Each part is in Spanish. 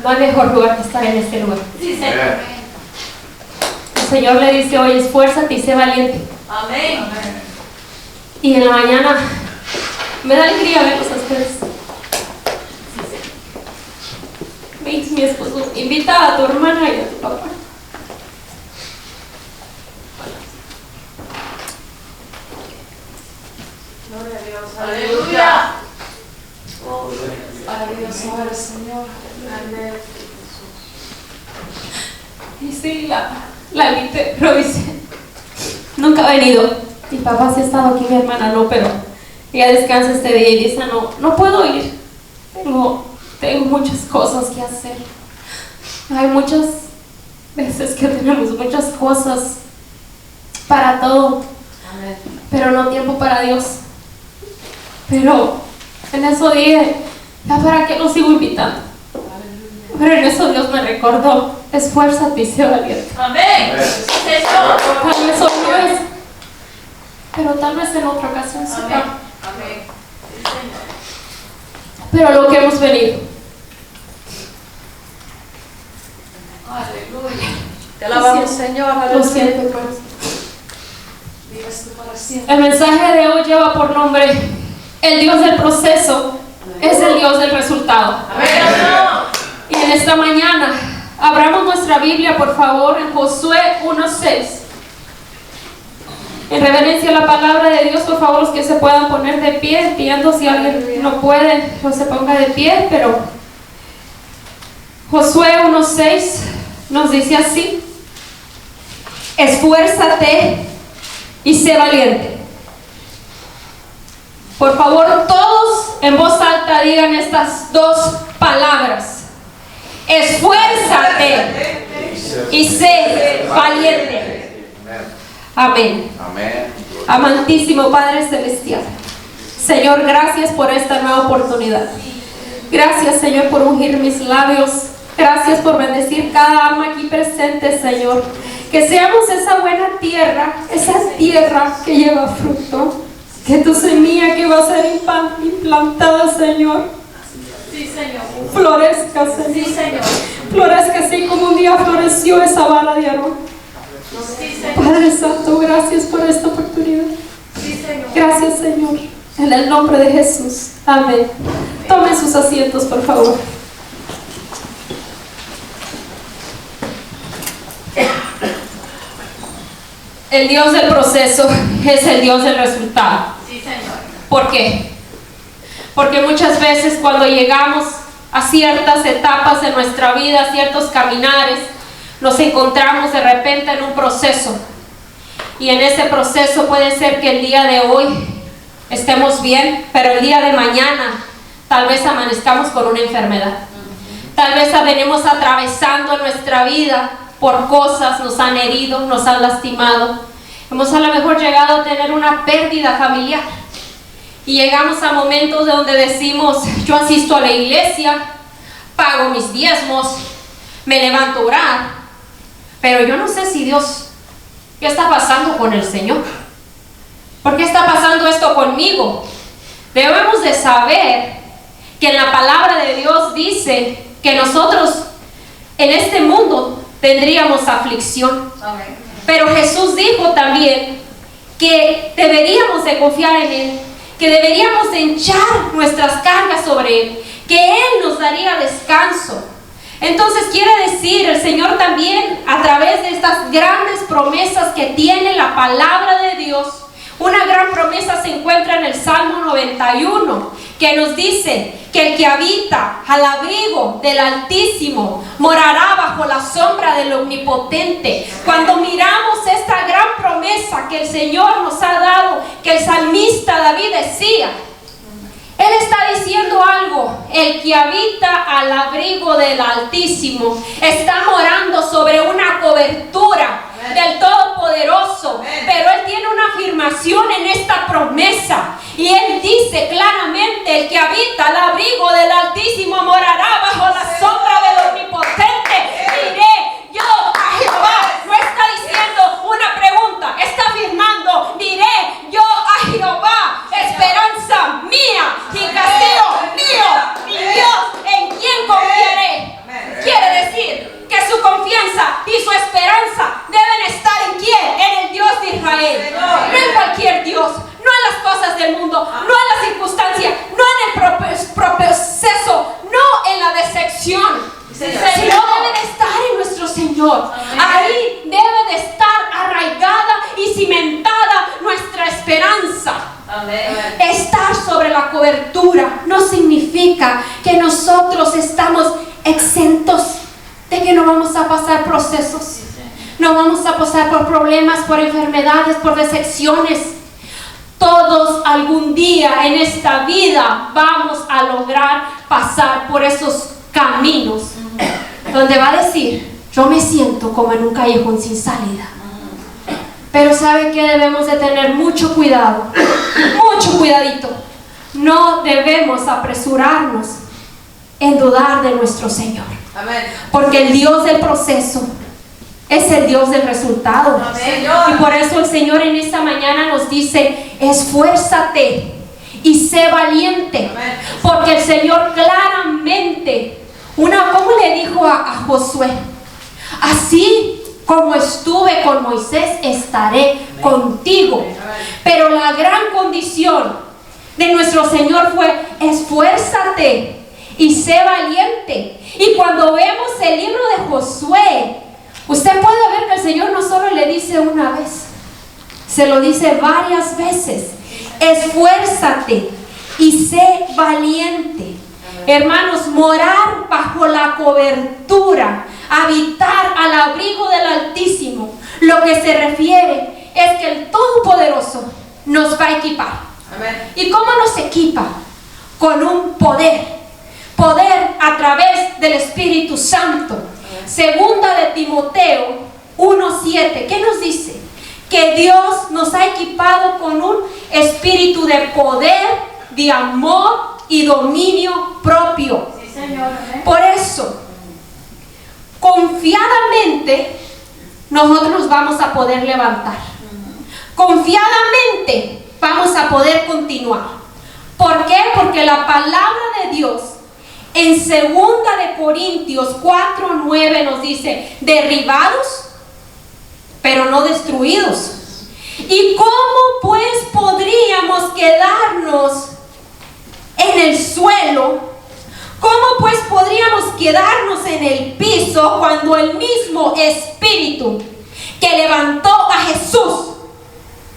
No hay mejor lugar que estar en este lugar. Sí, Señor. El Señor le dice hoy, esfuérzate y sé valiente. Amén. Y en la mañana me da alegría verlos a ustedes. Me dice mi esposo, invita a tu hermana y a tu papá. Gloria a Dios. Aleluya. Para Dios ahora, Señor. Amén. Y sí, la invité, pero dice, nunca ha venido. Mi papá sí ha estado aquí, mi hermana no, pero ella descansa este día y dice, no puedo ir. Tengo muchas cosas que hacer. Hay muchas veces que tenemos muchas cosas para todo, pero no tiempo para Dios. Pero en eso dije, ¿ya para qué lo sigo invitando? Pero en eso Dios me recordó, esfuérzate y sé valiente. Amén. Señor. Tal vez hoy no es, pero tal vez en otra ocasión será. Amén. Sí, Señor. Pero lo que hemos venido, Aleluya. Te alabamos, Señor. lo Aleluya. siento, pues. Vives tú para siempre. El mensaje de hoy lleva por nombre, el Dios del proceso es el Dios del resultado. Amén. Y en esta mañana, abramos nuestra Biblia, por favor, en Josué 1:6. En reverencia a la palabra de Dios, por favor, los que se puedan poner de pie, pidiendo si alguien no puede, no se ponga de pie, pero Josué 1:6 nos dice así: esfuérzate y sé valiente. Por favor, todos en voz alta digan estas dos palabras: esfuérzate y sé valiente. Amén. Amén. Amantísimo Padre Celestial, Señor, gracias por esta nueva oportunidad. Gracias, Señor, por ungir mis labios. Gracias por bendecir cada alma aquí presente, Señor. Que seamos esa buena tierra, esa tierra que lleva fruto. Que tu semilla que va a ser implantada, Señor, Sí, Señor. florezca, Señor. Sí, Señor. Florezca así como un día floreció esa vara de Aarón. Sí, Señor. Padre Santo, gracias por esta oportunidad. Sí, Señor. Gracias, Señor. En el nombre de Jesús. Amén. Tomen sus asientos, por favor. El Dios del proceso es el Dios del resultado. Sí, Señor. ¿Por qué? Porque muchas veces cuando llegamos a ciertas etapas de nuestra vida, a ciertos caminares, nos encontramos de repente en un proceso. Y en ese proceso puede ser que el día de hoy estemos bien, pero el día de mañana tal vez amanezcamos con una enfermedad. Tal vez venimos atravesando nuestra vida por cosas, nos han herido, nos han lastimado. Hemos a lo mejor llegado a tener una pérdida familiar. Y llegamos a momentos donde decimos, yo asisto a la iglesia, pago mis diezmos, me levanto a orar, pero yo no sé si Dios, ¿qué está pasando con el Señor? ¿Por qué está pasando esto conmigo? Debemos de saber que en la palabra de Dios dice que nosotros en este mundo tendríamos aflicción. Amén. Pero Jesús dijo también que deberíamos de confiar en Él, que deberíamos de echar nuestras cargas sobre Él, que Él nos daría descanso. Entonces quiere decir el Señor también, a través de estas grandes promesas que tiene la palabra de Dios, una gran promesa se encuentra en el Salmo 91, que nos dice que el que habita al abrigo del Altísimo morará bajo la sombra del Omnipotente. Cuando miramos esta gran promesa que el Señor nos ha dado, que el salmista David decía, él está diciendo algo: el que habita al abrigo del Altísimo está morando sobre una cobertura del Todopoderoso. Pero él tiene una afirmación en esta promesa, y él dice claramente: el que habita al abrigo del Altísimo morará bajo la sombra del Omnipotente. Diré yo a Jehová. No está diciendo una pregunta, está afirmando: diré yo a Jehová, esperanza mía y castigo mío, mi Dios, en quien confiaré. nosotros estamos exentos de que no vamos a pasar procesos, no vamos a pasar por problemas, por enfermedades, por decepciones. Todos algún día en esta vida vamos a lograr pasar por esos caminos donde va a decir, yo me siento como en un callejón sin salida. Pero ¿sabe qué? Debemos de tener mucho cuidado, mucho cuidadito. No debemos apresurarnos en dudar de nuestro Señor. Amén. Porque el Dios del proceso es el Dios del resultado. Amén. Y por eso el Señor en esta mañana nos dice, esfuérzate y sé valiente. Amén. Porque el Señor claramente, ¿cómo le dijo a Josué? Así como estuve con Moisés, estaré contigo. Pero la gran condición de nuestro Señor fue, esfuérzate y sé valiente. Y cuando vemos el libro de Josué, usted puede ver que el Señor no solo le dice una vez, se lo dice varias veces, esfuérzate y sé valiente. Hermanos, morar bajo la cobertura, habitar al abrigo del Altísimo, lo que se refiere es que el Todopoderoso nos va a equipar. Amén. ¿Y cómo nos equipa? Con un poder a través del Espíritu Santo. Segunda de Timoteo 1:7, ¿qué nos dice? Que Dios nos ha equipado con un espíritu de poder, de amor y dominio propio. Sí, Señor. Amén. Por eso, confiadamente, nosotros vamos a poder levantar. Confiadamente vamos a poder continuar. ¿Por qué? Porque la palabra de Dios en 2 de Corintios 4:9 nos dice, derribados, pero no destruidos. ¿Y cómo pues podríamos quedarnos en el suelo? ¿Cómo pues podríamos quedarnos en el piso cuando el mismo Espíritu que levantó a Jesús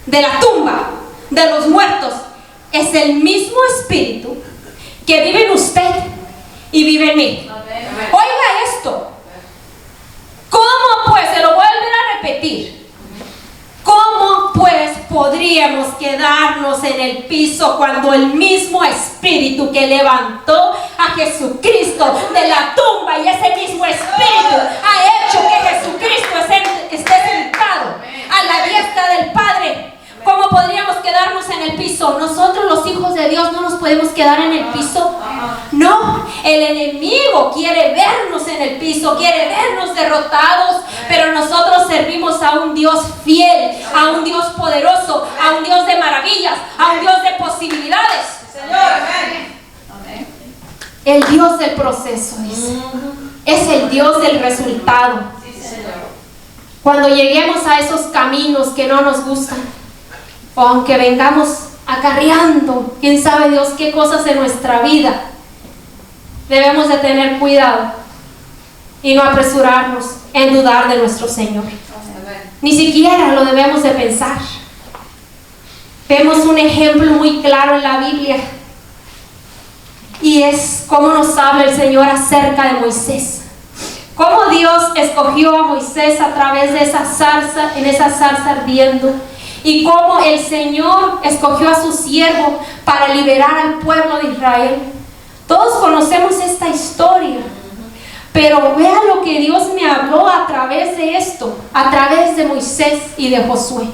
de la tumba de los muertos es el mismo Espíritu que vive en usted y vive en mí? Amén. Oiga esto. ¿Cómo pues? Se lo voy a volver a repetir. ¿Cómo pues podríamos quedarnos en el piso cuando el mismo Espíritu que levantó a Jesucristo de la tumba y ese mismo Espíritu ha hecho que Jesucristo esté sentado a la diestra del Padre? ¿Cómo podríamos quedarnos en el piso? Nosotros los hijos de Dios no nos podemos quedar en el piso. No, el enemigo quiere vernos en el piso, quiere vernos derrotados, pero nosotros servimos a un Dios fiel, a un Dios poderoso, a un Dios de maravillas, a un Dios de posibilidades. Señor. Amén. Amén. El Dios del proceso es el Dios del resultado. Sí, Señor. Cuando lleguemos a esos caminos que no nos gustan, o aunque vengamos acarreando, quién sabe Dios qué cosas en nuestra vida, debemos de tener cuidado y no apresurarnos en dudar de nuestro Señor. Amén. Ni siquiera lo debemos de pensar. Vemos un ejemplo muy claro en la Biblia y es cómo nos habla el Señor acerca de Moisés. Cómo Dios escogió a Moisés a través de esa zarza, en esa zarza ardiendo. Y cómo el Señor escogió a su siervo para liberar al pueblo de Israel. Todos conocemos esta historia. Pero vea lo que Dios me habló a través de esto, a través de Moisés y de Josué.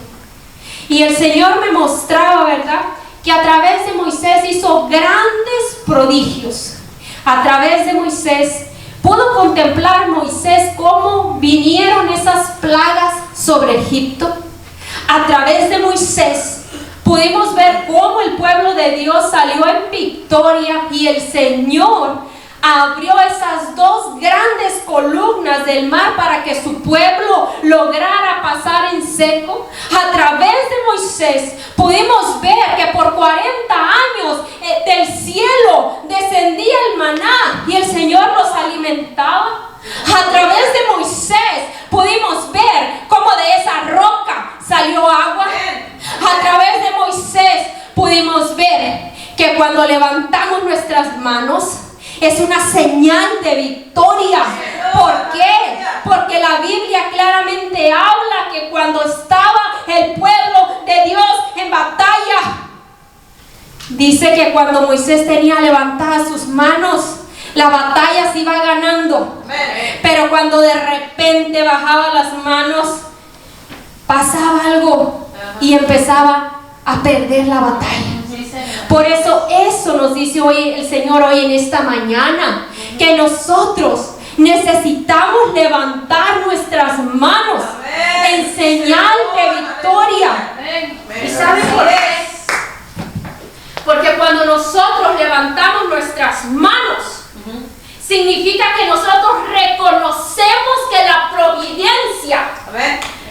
Y el Señor me mostraba, ¿verdad?, que a través de Moisés hizo grandes prodigios. A través de Moisés pudo contemplar Moisés cómo vinieron esas plagas sobre Egipto. A través de Moisés pudimos ver cómo el pueblo de Dios salió en victoria y el Señor abrió esas dos grandes columnas del mar para que su pueblo lograra pasar en seco. A través de Moisés pudimos ver que por 40 años del cielo descendía el maná y el Señor los alimentaba. A través de Moisés pudimos ver cómo de esa roca salió agua. A través de Moisés pudimos ver que cuando levantamos nuestras manos, Es una señal de victoria. ¿Por qué? Porque la Biblia claramente habla que cuando estaba el pueblo de Dios en batalla, dice que cuando Moisés tenía levantadas sus manos, la batalla se iba ganando. Pero cuando de repente bajaba las manos, pasaba algo y empezaba a perder la batalla. Por eso nos dice hoy el Señor hoy en esta mañana, que nosotros necesitamos levantar nuestras manos en señal de victoria. ¿Y saben por qué? Porque cuando nosotros levantamos nuestras manos, significa que nosotros reconocemos que la providencia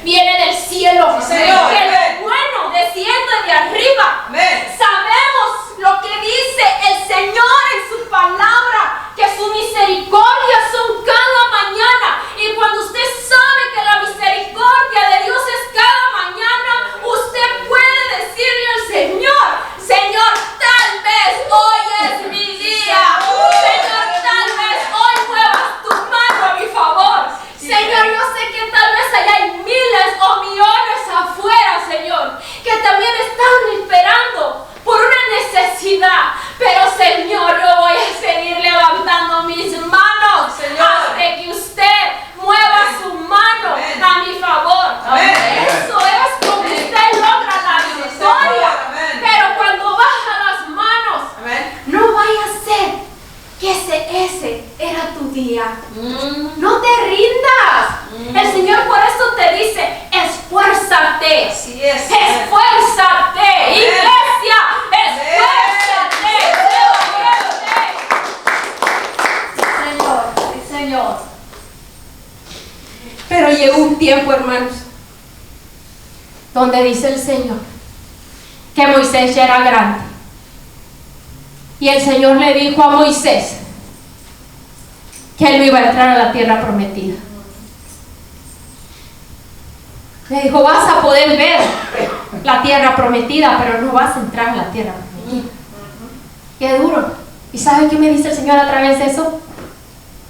viene del cielo, que lo bueno desciende de arriba. Sabemos lo que dice el Señor en su palabra, que su misericordia son cada mañana. Y cuando usted sabe que la misericordia de Dios es cada mañana, usted puede decirle al Señor: Señor, tal vez hoy es mi día. Señor, tal vez hoy muevas tu mano a mi favor. Señor, yo sé que tal vez allá hay miles o millones afuera, Señor, que también están esperando por una necesidad. Pero, Señor, yo voy a seguir levantando mis manos hasta que usted mueva su mano a mi favor. Eso es como usted logra la victoria. Pero cuando baja las manos, no vaya a ser que ese era tu día. No te rindas. El Señor por eso te dice: esfuérzate. Esfuérzate, iglesia. Esfuérzate. Sí, Señor. Pero llegó un tiempo, hermanos, donde dice el Señor que Moisés ya era grande. Y el Señor le dijo a Moisés que él no iba a entrar a la tierra prometida. Le dijo: vas a poder ver la tierra prometida, pero no vas a entrar a la tierra prometida. Qué duro. ¿Y sabe qué me dice el Señor a través de eso?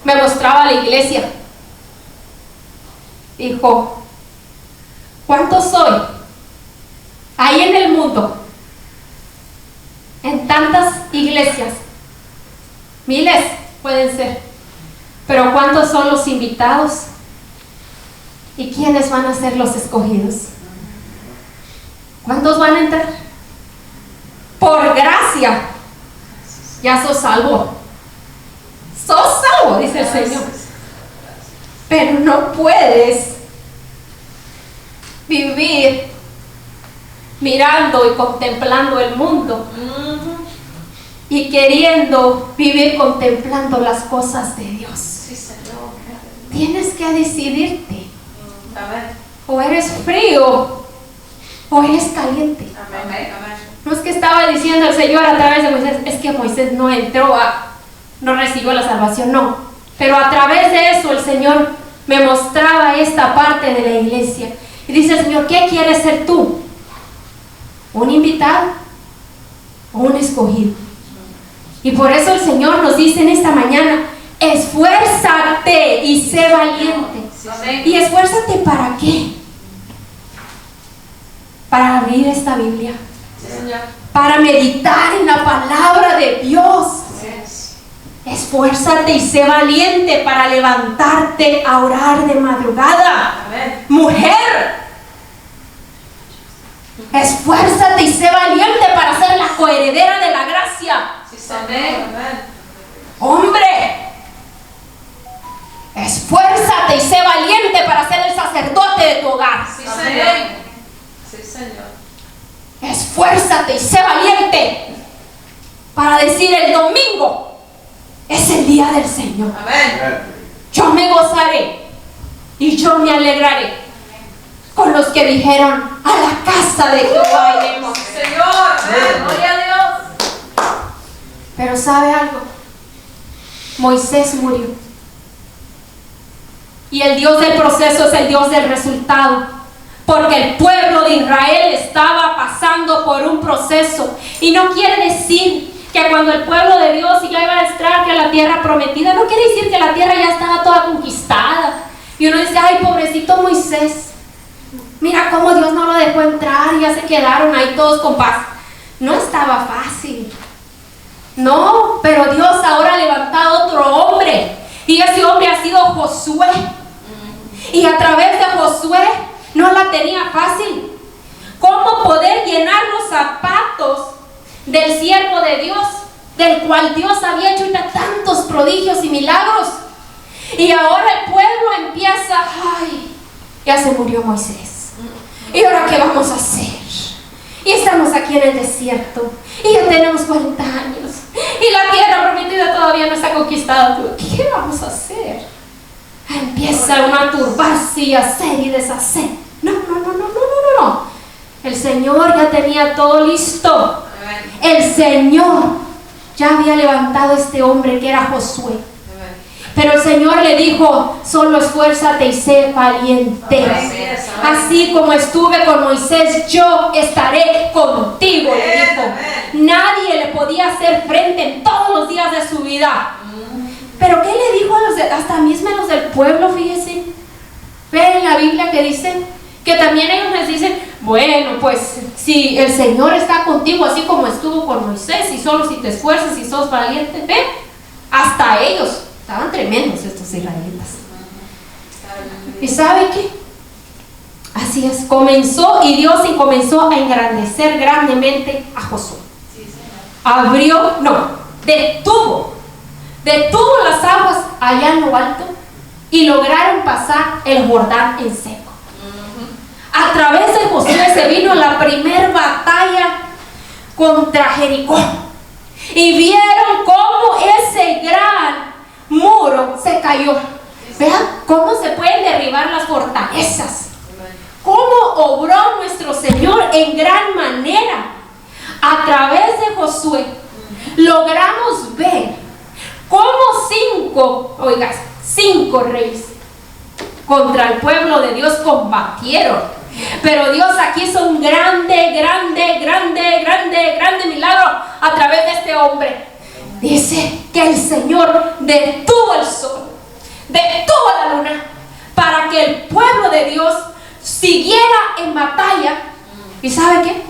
Me mostraba la iglesia. Dijo: ¿cuántos soy ahí en el mundo? En tantas iglesias, miles pueden ser, pero ¿cuántos son los invitados? ¿Y quiénes van a ser los escogidos? ¿Cuántos van a entrar? Por gracia, ya sos salvo. Sos salvo, dice el Señor. Pero no puedes vivir mirando y contemplando el mundo y queriendo vivir contemplando las cosas de Dios. Tienes que decidirte. O eres frío o eres caliente. No es que estaba diciendo el Señor a través de Moisés, es que Moisés no no recibió la salvación, no. Pero a través de eso el Señor me mostraba esta parte de la iglesia. Y dice el Señor: ¿qué quieres ser tú? ¿Un invitado o un escogido? Y por eso el Señor nos dice en esta mañana: esfuérzate y sé valiente. ¿Y esfuérzate para qué? Para abrir esta Biblia, para meditar en la palabra de Dios. Esfuérzate y sé valiente para levantarte a orar de madrugada. Mujer, esfuérzate y sé valiente para ser la coheredera de la gracia. Hombre, esfuérzate y sé valiente para ser el sacerdote de tu hogar. Esfuérzate y sé valiente para decir: el domingo es el día del Señor. Yo me gozaré y yo me alegraré con los que dijeron: a la casa de Jehová iremos. Gloria a Dios. Pero ¿sabe algo? Moisés murió. Y el Dios del proceso es el Dios del resultado. Porque el pueblo de Israel estaba pasando por un proceso. Y no quiere decir que cuando el pueblo de Dios ya iba a entrar a la tierra prometida, no quiere decir que la tierra ya estaba toda conquistada. Y uno dice, ay, pobrecito Moisés, mira cómo Dios no lo dejó entrar y ya se quedaron ahí todos con paz. No estaba fácil. No, pero Dios ahora ha levantado otro hombre. Y ese hombre ha sido Josué. Y a través de Josué no la tenía fácil. ¿Cómo poder llenar los zapatos del siervo de Dios, del cual Dios había hecho ya tantos prodigios y milagros? Y ahora el pueblo empieza, ay, ya se murió Moisés. ¿Y ahora qué vamos a hacer? Y estamos aquí en el desierto. Y ya tenemos 40 años. Y la tierra prometida todavía no está conquistada. ¿Qué vamos a hacer? Empieza uno a turbarse y hacer y deshacer. No. El Señor ya tenía todo listo. El Señor ya había levantado a este hombre que era Josué. Pero el Señor le dijo, solo esfuérzate y sé valiente. Así como estuve con Moisés, yo estaré contigo, le dijo. Nadie le podía hacer frente en todos los días de su vida. Pero ¿qué le dijo a hasta mismo los del pueblo? Fíjese. Ve en la Biblia que dicen, que también ellos les dicen, bueno, pues si el Señor está contigo, así como estuvo con Moisés, y solo si te esfuerzas y sos valiente, ve, hasta ellos. Estaban tremendos estos israelitas. ¿Y sabe qué? Así es, comenzó y Dios comenzó a engrandecer grandemente a Josué. Detuvo las aguas allá en lo alto y lograron pasar el Jordán en seco. A través de Josué se vino la primer batalla contra Jericó. Y vieron cómo ese gran muro se cayó. Vean cómo se pueden derribar las fortalezas. Cómo obró nuestro Señor en gran manera. A través de Josué logramos ver cómo cinco reyes contra el pueblo de Dios combatieron. Pero Dios aquí hizo un grande milagro a través de este hombre. Dice que el Señor detuvo el sol, detuvo la luna, para que el pueblo de Dios siguiera en batalla. ¿Y sabe qué?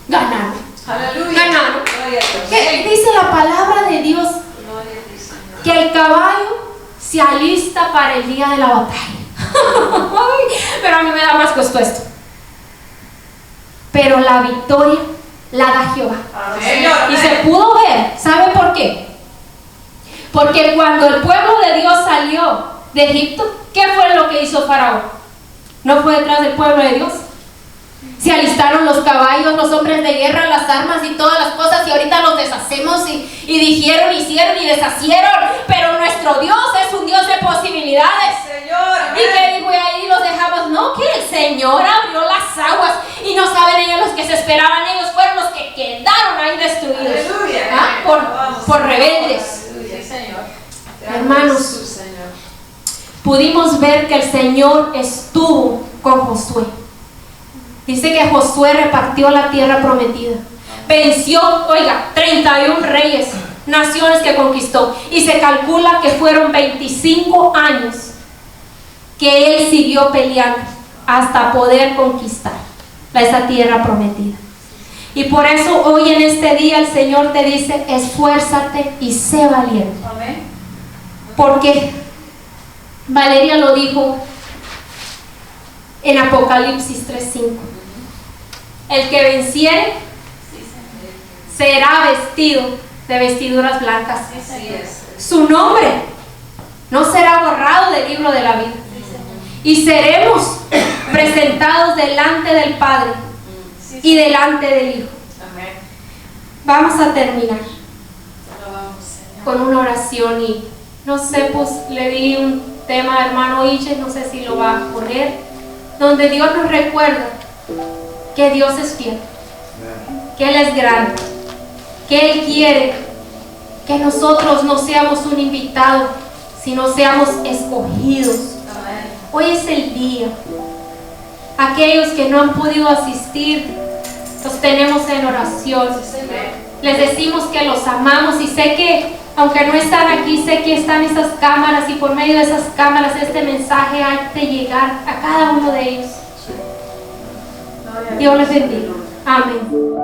Ganaron. Aleluya. Ganaron. Gloria a Dios. ¿Qué dice la palabra de Dios? Gloria a ti, Señor. Que el caballo se alista para el día de la batalla. Pero a mí me da más gusto esto. Pero la victoria la da Jehová. Amén. Y se pudo ver. ¿Sabe por qué? Porque cuando el pueblo de Dios salió de Egipto, ¿qué fue lo que hizo Faraón? ¿No fue detrás del pueblo de Dios? Se alistaron los caballos, los hombres de guerra, las armas y todas las cosas, y ahorita los deshacemos y dijeron, hicieron y deshacieron. Pero nuestro Dios es un Dios de posibilidades. Señor. Y que dijo, y ahí los dejamos. No, que el Señor abrió las aguas, y no saben ellos los que se esperaban, ellos fueron los que quedaron ahí destruidos. Aleluya. Por rebeldes. Aleluya, Señor. Hermanos, Jesús, Señor. pudimos ver que el Señor estuvo con Josué. Dice que Josué repartió la tierra prometida. Venció, 31 reyes, naciones que conquistó. Y se calcula que fueron 25 años que él siguió peleando hasta poder conquistar esa tierra prometida. Y por eso hoy en este día el Señor te dice, esfuérzate y sé valiente. Amén. Porque Valeria lo dijo en Apocalipsis 3:5. El que venciere será vestido de vestiduras blancas. Así es. Su nombre no será borrado del libro de la vida. Y seremos presentados delante del Padre y delante del Hijo. Amén. Vamos a terminar Alabamos, Señor. con una oración y no sé, pues le di un tema a hermano Iche, no sé si lo va a poner, donde Dios nos recuerda que Dios es fiel, que Él es grande, que Él quiere que nosotros no seamos un invitado, sino seamos escogidos. Amén. Hoy es el día. Aquellos que no han podido asistir, los tenemos en oración. Señor. Les decimos que los amamos y sé que, aunque no están aquí, sé que están esas cámaras y por medio de esas cámaras este mensaje ha de llegar a cada uno de ellos. Dios les bendiga. Amén.